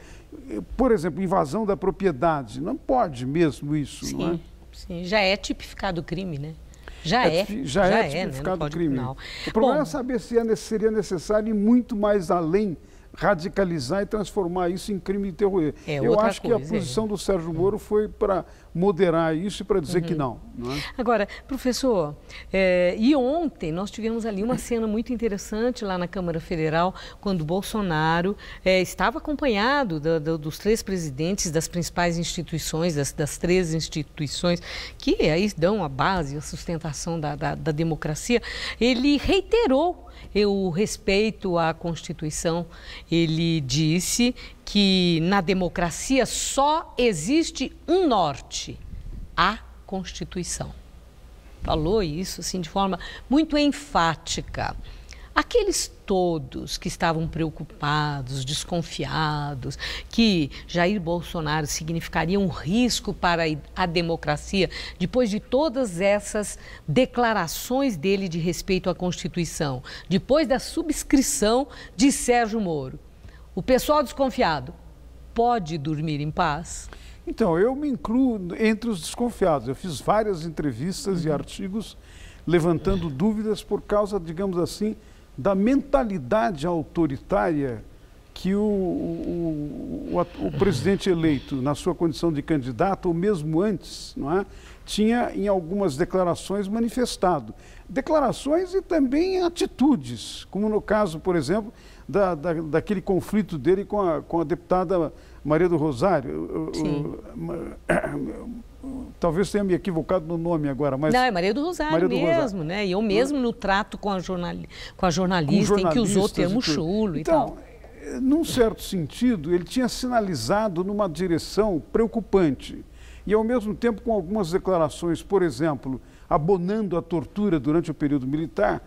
por exemplo, invasão da propriedade, não pode mesmo isso, sim, não é? Sim, já é tipificado crime, né? Já é tipificado, né, crime. O problema é saber se seria necessário ir muito mais além, radicalizar e transformar isso em crime de terror. Eu acho que a posição do Sérgio Moro foi para moderar isso e para dizer que não. Não é? Agora, professor, e ontem nós tivemos ali uma cena muito interessante lá na Câmara Federal, quando Bolsonaro estava acompanhado dos 3 presidentes das principais instituições, das 3 instituições que aí dão a base, a sustentação da democracia. Ele reiterou o respeito à Constituição. Ele disse que na democracia só existe um norte, a Constituição. Falou isso assim, de forma muito enfática. Aqueles todos que estavam preocupados, desconfiados, que Jair Bolsonaro significaria um risco para a democracia, depois de todas essas declarações dele de respeito à Constituição, depois da subscrição de Sérgio Moro, o pessoal desconfiado pode dormir em paz? Então, eu me incluo entre os desconfiados. Eu fiz várias entrevistas e artigos levantando dúvidas por causa, digamos assim, da mentalidade autoritária que o presidente eleito, na sua condição de candidato, ou mesmo antes, não é, tinha em algumas declarações manifestado. Declarações e também atitudes, como no caso, por exemplo, daquele conflito dele com a deputada Maria do Rosário. Talvez tenha me equivocado no nome agora, mas... Não, é Maria do Rosário mesmo, né? E eu mesmo no trato com a jornalista, em que usou o termo chulo e tal. Então, num certo sentido, ele tinha sinalizado numa direção preocupante. E, ao mesmo tempo, com algumas declarações, por exemplo, abonando a tortura durante o período militar,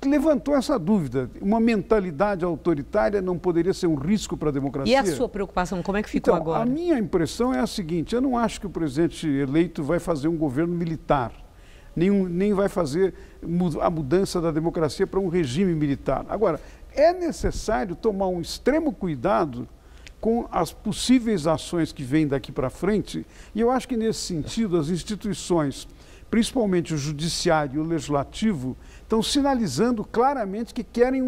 levantou essa dúvida. Uma mentalidade autoritária não poderia ser um risco para a democracia? E a sua preocupação, como é que ficou agora? A minha impressão é a seguinte, eu não acho que o presidente eleito vai fazer um governo militar, nem vai fazer a mudança da democracia para um regime militar. Agora, é necessário tomar um extremo cuidado com as possíveis ações que vêm daqui para frente, e eu acho que, nesse sentido, as instituições, principalmente o judiciário e o legislativo, estão sinalizando claramente que querem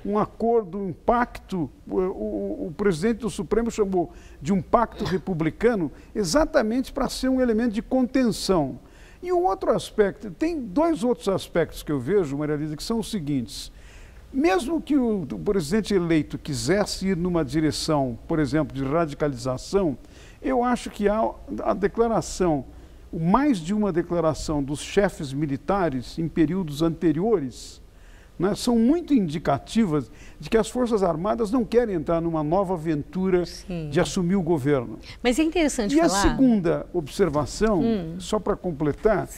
um acordo, um pacto. O presidente do Supremo chamou de um pacto republicano, exatamente para ser um elemento de contenção. E um outro aspecto, tem 2 outros aspectos que eu vejo, Maria Elisa, que são os seguintes. Mesmo que o presidente eleito quisesse ir numa direção, por exemplo, de radicalização, eu acho que há a declaração, mais de uma declaração dos chefes militares em períodos anteriores, né, são muito indicativas de que as Forças Armadas não querem entrar numa nova aventura de assumir o governo. Mas é interessante falar... E a segunda observação, só para completar,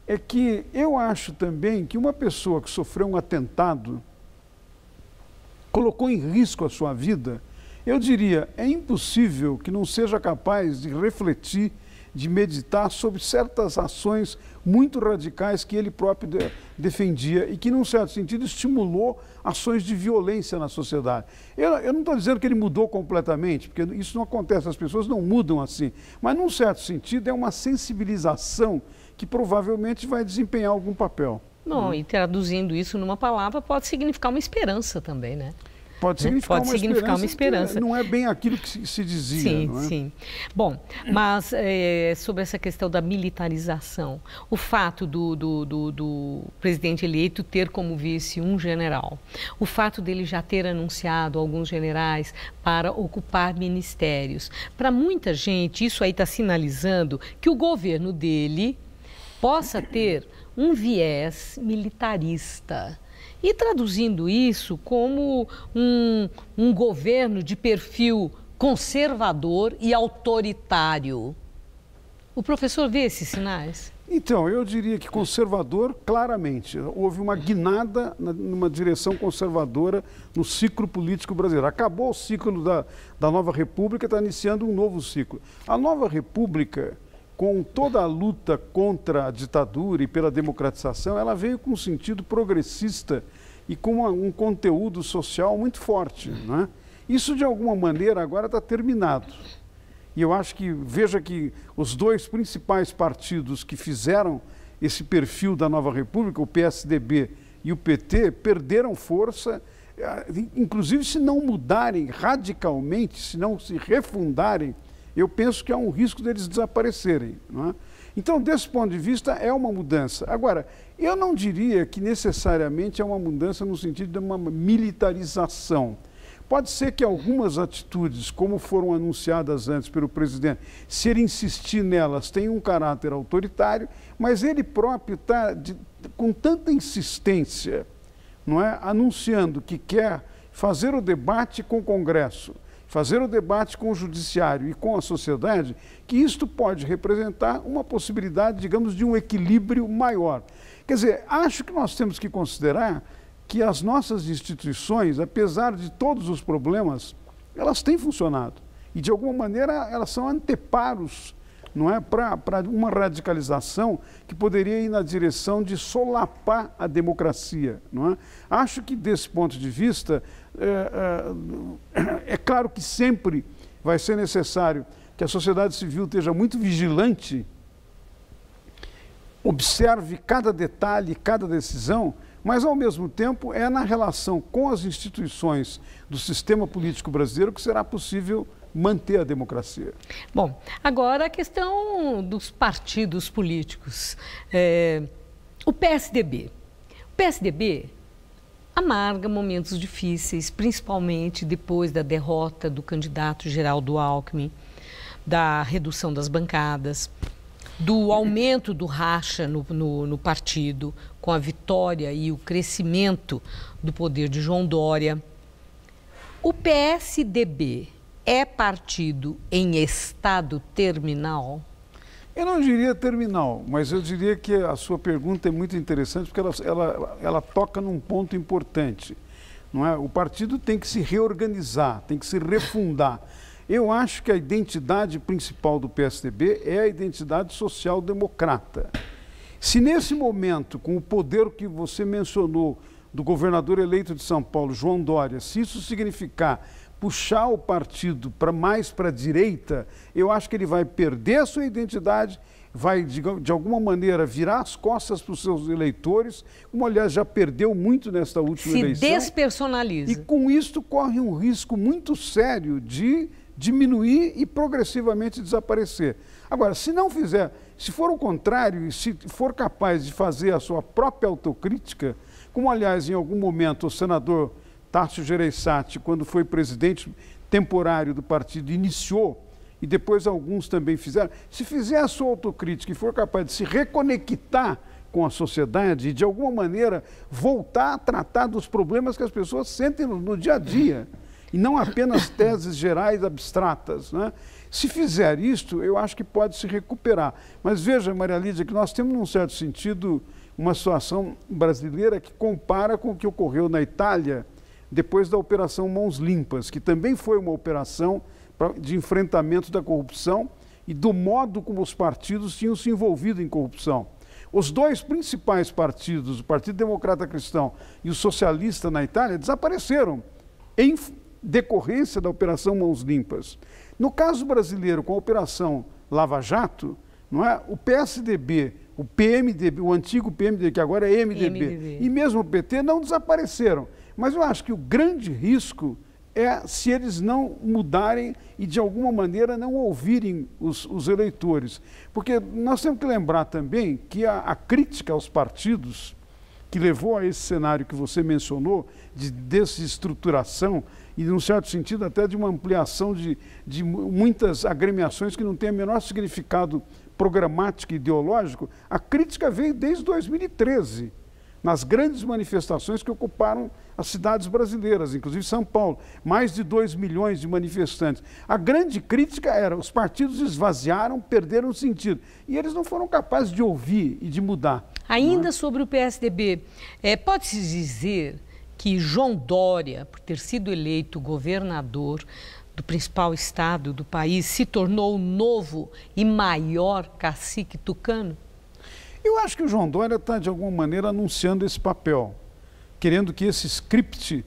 é que eu acho também que uma pessoa que sofreu um atentado, colocou em risco a sua vida, eu diria, é impossível que não seja capaz de refletir, de meditar sobre certas ações muito radicais que ele próprio defendia e que, num certo sentido, estimulou ações de violência na sociedade. Eu não estou dizendo que ele mudou completamente, porque isso não acontece, as pessoas não mudam assim, mas, num certo sentido, é uma sensibilização que provavelmente vai desempenhar algum papel. Não, e traduzindo isso numa palavra pode significar uma esperança também, né? Pode significar, pode significar uma esperança. Não é bem aquilo que se dizia. Sim, não é? sim. Bom, mas sobre essa questão da militarização, o fato do presidente eleito ter como vice um general, o fato dele já ter anunciado alguns generais para ocupar ministérios, para muita gente isso aí está sinalizando que o governo dele possa ter um viés militarista. E traduzindo isso como um governo de perfil conservador e autoritário. O professor vê esses sinais? Então, eu diria que conservador, claramente. Houve uma guinada numa direção conservadora no ciclo político brasileiro. Acabou o ciclo da Nova República, está iniciando um novo ciclo. A Nova República, com toda a luta contra a ditadura e pela democratização, ela veio com um sentido progressista e com um conteúdo social muito forte, não é? Isso, de alguma maneira, agora está terminado. E eu acho que, veja que os dois principais partidos que fizeram esse perfil da Nova República, o PSDB e o PT, perderam força, inclusive se não mudarem radicalmente, se não se refundarem, eu penso que há um risco deles desaparecerem, não é? Então, desse ponto de vista, é uma mudança. Agora, eu não diria que necessariamente é uma mudança no sentido de uma militarização. Pode ser que algumas atitudes, como foram anunciadas antes pelo presidente, se ele insistir nelas, tenham um caráter autoritário, mas ele próprio está com tanta insistência, não é, anunciando que quer fazer o debate com o Congresso, fazer o debate com o Judiciário e com a sociedade, que isto pode representar uma possibilidade, digamos, de um equilíbrio maior. Quer dizer, acho que nós temos que considerar que as nossas instituições, apesar de todos os problemas, elas têm funcionado. E, de alguma maneira, elas são anteparos, não é, para uma radicalização que poderia ir na direção de solapar a democracia, não é? Acho que, desse ponto de vista, é claro que sempre vai ser necessário que a sociedade civil esteja muito vigilante, observe cada detalhe, cada decisão, mas, ao mesmo tempo, é na relação com as instituições do sistema político brasileiro que será possível manter a democracia. Bom, agora a questão dos partidos políticos. O PSDB. O PSDB amarga momentos difíceis, principalmente depois da derrota do candidato Geraldo Alckmin, da redução das bancadas, do aumento do racha no partido, com a vitória e o crescimento do poder de João Dória. O PSDB é partido em estado terminal? Eu não diria terminal, mas eu diria que a sua pergunta é muito interessante porque ela toca num ponto importante, não é? O partido tem que se reorganizar, tem que se refundar. Eu acho que a identidade principal do PSDB é a identidade social-democrata. Se nesse momento, com o poder que você mencionou do governador eleito de São Paulo, João Dória, se isso significar puxar o partido mais para a direita, eu acho que ele vai perder a sua identidade, vai, de alguma maneira, virar as costas para os seus eleitores, como, aliás, já perdeu muito nesta última eleição. Se despersonaliza. E, com isso, corre um risco muito sério de diminuir e progressivamente desaparecer. Agora, se não fizer, se for o contrário, e se for capaz de fazer a sua própria autocrítica, como, aliás, em algum momento o senador Tássio Gereissati, quando foi presidente temporário do partido, iniciou, e depois alguns também fizeram, se fizer a sua autocrítica e for capaz de se reconectar com a sociedade e, de alguma maneira, voltar a tratar dos problemas que as pessoas sentem no dia a dia, e não apenas teses gerais abstratas, né? Se fizer isto, eu acho que pode se recuperar. Mas veja, Maria Lídia, que nós temos, num certo sentido, uma situação brasileira que compara com o que ocorreu na Itália depois da Operação Mãos Limpas, que também foi uma operação de enfrentamento da corrupção e do modo como os partidos tinham se envolvido em corrupção. Os dois principais partidos, o Partido Democrata Cristão e o Socialista na Itália, desapareceram em decorrência da Operação Mãos Limpas. No caso brasileiro, com a Operação Lava Jato, não é? O PSDB, o PMDB, o antigo PMDB, que agora é MDB, e mesmo o PT, não desapareceram, Mas eu acho que o grande risco é se eles não mudarem e, de alguma maneira, não ouvirem os eleitores. Porque nós temos que lembrar também que a crítica aos partidos, que levou a esse cenário que você mencionou, de desestruturação e, num certo sentido, até de uma ampliação de muitas agremiações que não têm o menor significado programático e ideológico, a crítica veio desde 2013. Nas grandes manifestações que ocuparam as cidades brasileiras, inclusive São Paulo, mais de 2 milhões de manifestantes. A grande crítica era: os partidos esvaziaram, perderam o sentido. E eles não foram capazes de ouvir e de mudar. Ainda sobre o PSDB, pode-se dizer que João Dória, por ter sido eleito governador do principal estado do país, se tornou o novo e maior cacique tucano? Eu acho que o João Dória está, de alguma maneira, anunciando esse papel, querendo que esse script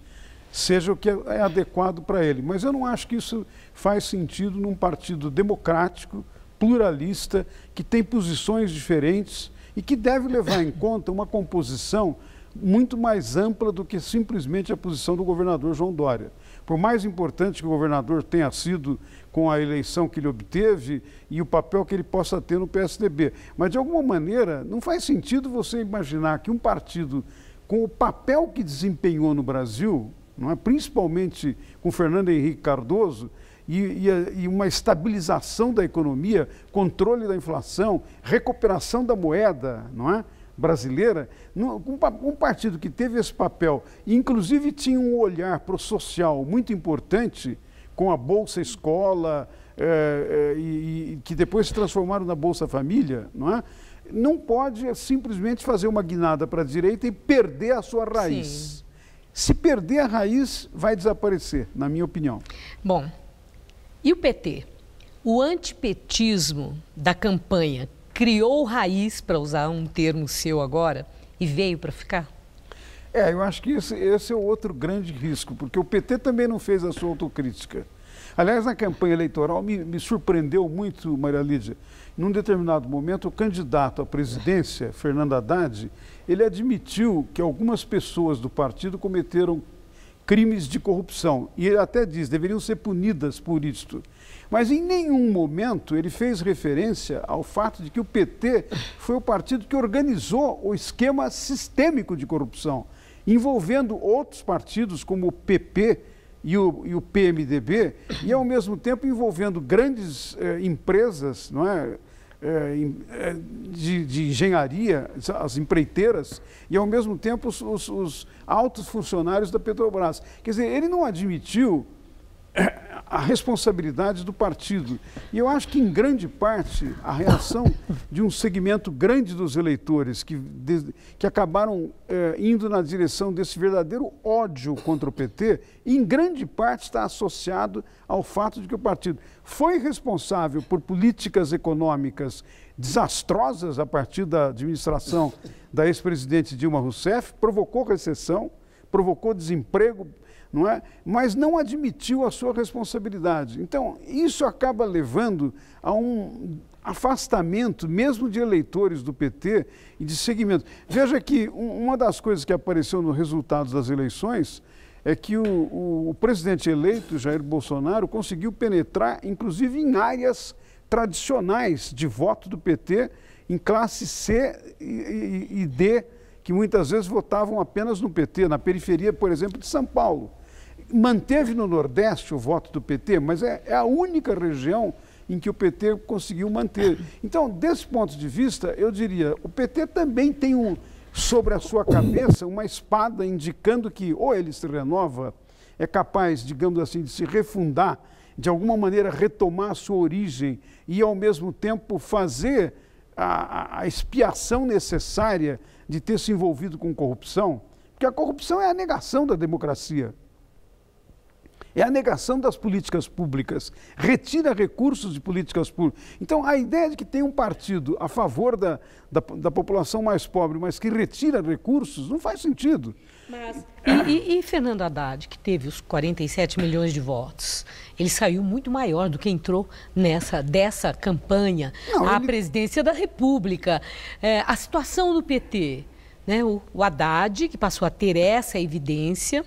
seja o que é adequado para ele. Mas eu não acho que isso faz sentido num partido democrático, pluralista, que tem posições diferentes e que deve levar em conta uma composição muito mais ampla do que simplesmente a posição do governador João Dória. Por mais importante que o governador tenha sido com a eleição que ele obteve e o papel que ele possa ter no PSDB. Mas, de alguma maneira, não faz sentido você imaginar que um partido com o papel que desempenhou no Brasil, não é, principalmente com Fernando Henrique Cardoso, e uma estabilização da economia, controle da inflação, recuperação da moeda, não é, brasileira, um partido que teve esse papel, e inclusive tinha um olhar para o social muito importante, com a Bolsa Escola, e que depois se transformaram na Bolsa Família, não é? Não pode simplesmente fazer uma guinada para a direita e perder a sua raiz. Sim. Se perder a raiz, vai desaparecer, na minha opinião. Bom, e o PT? O antipetismo da campanha criou raiz, para usar um termo seu agora, e veio para ficar? Eu acho que esse é o outro grande risco, porque o PT também não fez a sua autocrítica. Aliás, na campanha eleitoral me surpreendeu muito, Maria Lídia. Num determinado momento, o candidato à presidência, Fernando Haddad, ele admitiu que algumas pessoas do partido cometeram crimes de corrupção. E ele até diz, deveriam ser punidas por isto. Mas em nenhum momento ele fez referência ao fato de que o PT foi o partido que organizou o esquema sistêmico de corrupção, envolvendo outros partidos como o PP e o PMDB, e ao mesmo tempo envolvendo grandes empresas, não é? De engenharia, as empreiteiras, e ao mesmo tempo os altos funcionários da Petrobras. Quer dizer, ele não admitiu a responsabilidade do partido. E eu acho que, em grande parte, a reação de um segmento grande dos eleitores que acabaram indo na direção desse verdadeiro ódio contra o PT, em grande parte está associado ao fato de que o partido foi responsável por políticas econômicas desastrosas a partir da administração da ex-presidente Dilma Rousseff, provocou recessão, provocou desemprego, não é? Mas não admitiu a sua responsabilidade. Então, isso acaba levando a um afastamento, mesmo de eleitores do PT e de segmentos. Veja que uma das coisas que apareceu nos resultados das eleições é que o presidente eleito, Jair Bolsonaro, conseguiu penetrar, inclusive, em áreas tradicionais de voto do PT, em classe C e D, que muitas vezes votavam apenas no PT, na periferia, por exemplo, de São Paulo. Manteve no Nordeste o voto do PT, mas é a única região em que o PT conseguiu manter. Então, desse ponto de vista, eu diria, o PT também tem sobre a sua cabeça uma espada indicando que ou ele se renova, é capaz, digamos assim, de se refundar, de alguma maneira retomar a sua origem e, ao mesmo tempo, fazer a expiação necessária de ter se envolvido com corrupção, porque a corrupção é a negação da democracia. É a negação das políticas públicas, retira recursos de políticas públicas. Então, a ideia de que tem um partido a favor da população mais pobre, mas que retira recursos, não faz sentido. Mas, e Fernando Haddad, que teve os 47 milhões de votos, ele saiu muito maior do que entrou dessa campanha à presidência da República. A situação do PT, né? O Haddad, que passou a ter essa evidência,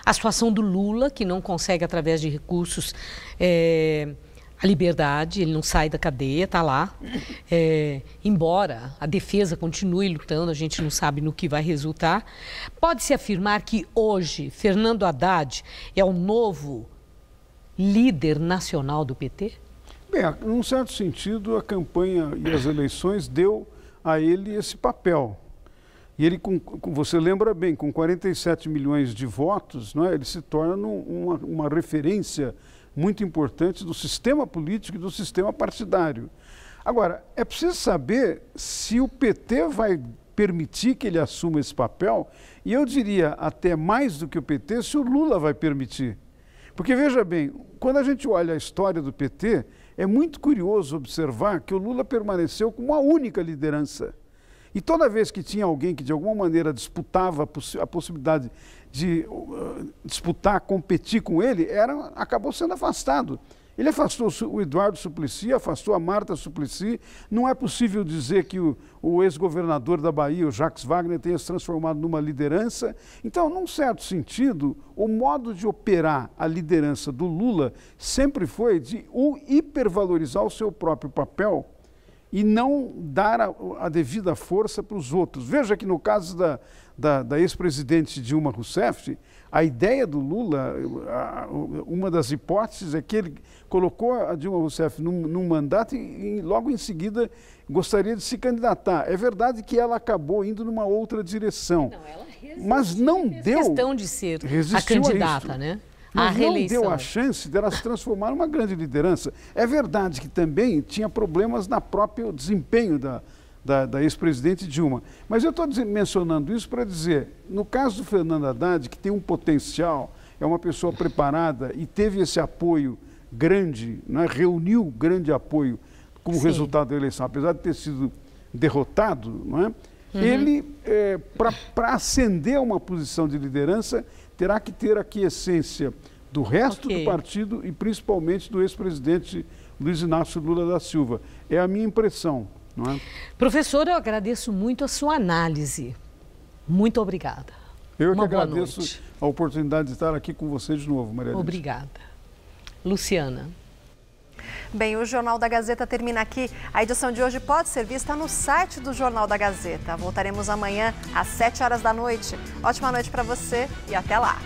A situação do Lula, que não consegue, através de recursos, a liberdade, ele não sai da cadeia, está lá. Embora a defesa continue lutando, a gente não sabe no que vai resultar. Pode-se afirmar que hoje Fernando Haddad é o novo líder nacional do PT? Bem, num certo sentido, a campanha e as eleições deu a ele esse papel. E ele, você lembra bem, com 47 milhões de votos, não é? Ele se torna uma referência muito importante do sistema político e do sistema partidário. Agora, é preciso saber se o PT vai permitir que ele assuma esse papel, e eu diria até mais do que o PT, se o Lula vai permitir. Porque, veja bem, quando a gente olha a história do PT, é muito curioso observar que o Lula permaneceu como a única liderança. E toda vez que tinha alguém que de alguma maneira disputava a possibilidade de disputar, competir com ele, acabou sendo afastado. Ele afastou o Eduardo Suplicy, afastou a Marta Suplicy. Não é possível dizer que o ex-governador da Bahia, o Jacques Wagner, tenha se transformado numa liderança. Então, num certo sentido, o modo de operar a liderança do Lula sempre foi de hipervalorizar o seu próprio papel e não dar a devida força para os outros. Veja que no caso da ex-presidente Dilma Rousseff, a ideia do Lula, uma das hipóteses é que ele colocou a Dilma Rousseff num mandato e logo em seguida gostaria de se candidatar. É verdade que ela acabou indo numa outra direção, mas não deu questão de ser a candidata, né? Mas não deu a chance dela se transformar numa grande liderança. É verdade que também tinha problemas no próprio desempenho da ex-presidente Dilma. Mas eu estou mencionando isso para dizer, no caso do Fernando Haddad, que tem um potencial, é uma pessoa preparada e teve esse apoio grande, né, reuniu grande apoio como resultado da eleição, apesar de ter sido derrotado, não é? Ele, para ascender a uma posição de liderança, terá que ter a aquiescência do resto do partido e principalmente do ex-presidente Luiz Inácio Lula da Silva. É a minha impressão. Não é? Professor, eu agradeço muito a sua análise. Muito obrigada. Eu que agradeço a oportunidade de estar aqui com você de novo, Maria Alice. Obrigada. Luciana. Bem, o Jornal da Gazeta termina aqui. A edição de hoje pode ser vista no site do Jornal da Gazeta. Voltaremos amanhã às 7 horas da noite. Ótima noite para você e até lá.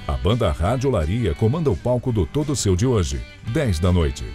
A banda Rádio Olaria comanda o palco do Todo Seu de hoje, 10 da noite.